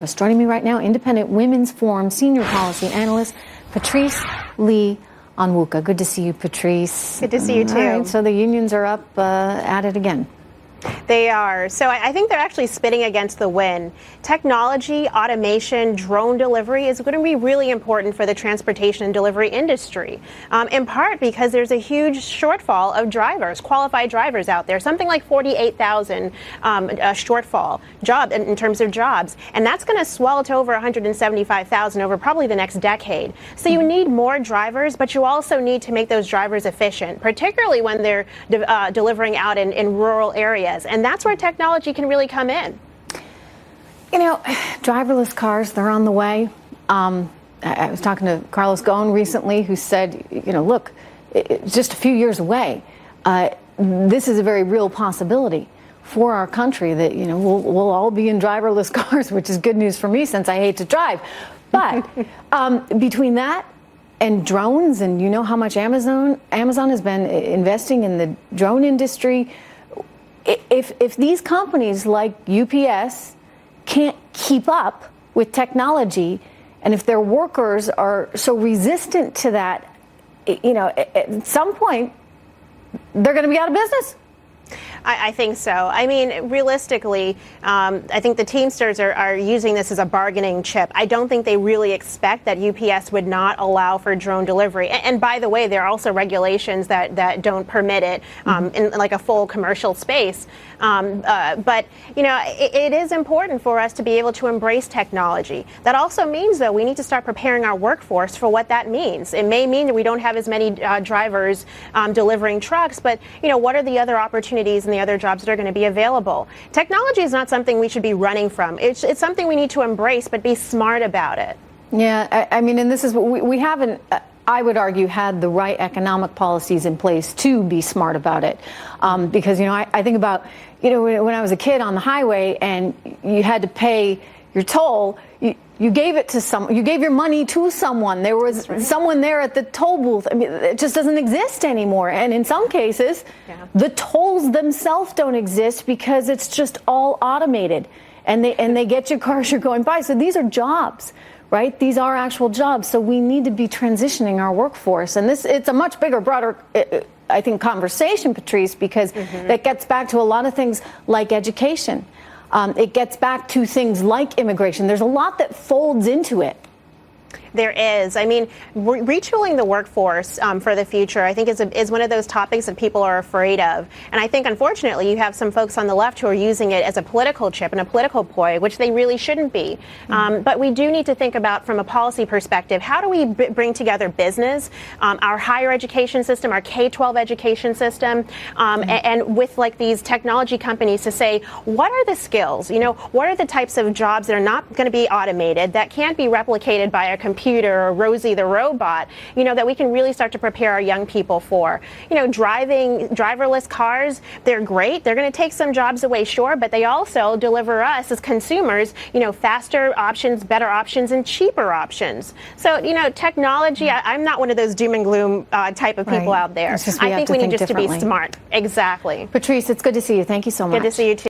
Joining me right now, Independent Women's Forum Senior Policy Analyst, Patrice Lee Onwuka. Good to see you, Patrice. Good to see you, too. All right, so the unions are up at it again. They are. So I think they're actually spitting against the wind. Technology, automation, drone delivery is going to be really important for the transportation and delivery industry, in part because there's a huge shortfall of drivers, qualified drivers out there, something like 48,000 shortfall in terms of jobs. And that's going to swell to over 175,000 over probably the next decade. So you need more drivers, but you also need to make those drivers efficient, particularly when they're delivering out in rural areas. And that's where technology can really come in. You know, driverless cars, they're on the way. I was talking to Carlos Ghosn recently, who said, you know, look, it's just a few years away. This is a very real possibility for our country that, you know, we'll all be in driverless cars, which is good news for me since I hate to drive. But between that and drones, and you know how much Amazon has been investing in the drone industry, if these companies like UPS can't keep up with technology, and if their workers are so resistant to that, you know, at some point, they're going to be out of business. I think so. I mean, realistically, I think the Teamsters are using this as a bargaining chip. I don't think they really expect that UPS would not allow for drone delivery. And by the way, there are also regulations that don't permit it in like a full commercial space. But, you know, it is important for us to be able to embrace technology. That also means, though, we need to start preparing our workforce for what that means. It may mean that we don't have as many drivers delivering trucks, but, you know, what are the other opportunities and the other jobs that are going to be available? Technology is not something we should be running from. It's something we need to embrace, but be smart about it. Yeah, I mean, and this is what we haven't, I would argue, had the right economic policies in place to be smart about it. Because, you know, I think about, you know, when I was a kid on the highway and you had to pay your toll, you gave it to someone, you gave your money to someone. There was someone there at the toll booth. I mean, it just doesn't exist anymore. And in some cases, the tolls themselves don't exist because it's just all automated, and they get your car as you're going by. So these are jobs, right? These are actual jobs. So we need to be transitioning our workforce. And it's a much bigger, broader, I think, conversation, Patrice, because that gets back to a lot of things like education. It gets back to things like immigration. There's a lot that folds into it. There is. I mean, retooling the workforce for the future, I think, is one of those topics that people are afraid of. And I think, unfortunately, you have some folks on the left who are using it as a political chip and a political ploy, which they really shouldn't be. But we do need to think about, from a policy perspective, how do we bring together business, our higher education system, our K-12 education system, and with like these technology companies to say, what are the skills? You know, what are the types of jobs that are not going to be automated, that can't be replicated by a computer or Rosie the robot, you know, that we can really start to prepare our young people for. You know, driverless cars, they're great. They're going to take some jobs away, sure, but they also deliver us as consumers, you know, faster options, better options, and cheaper options. So, you know, technology, I'm not one of those doom and gloom type of people out there. I think we need just to be smart. Exactly. Patrice, it's good to see you. Thank you so much. Good to see you, too.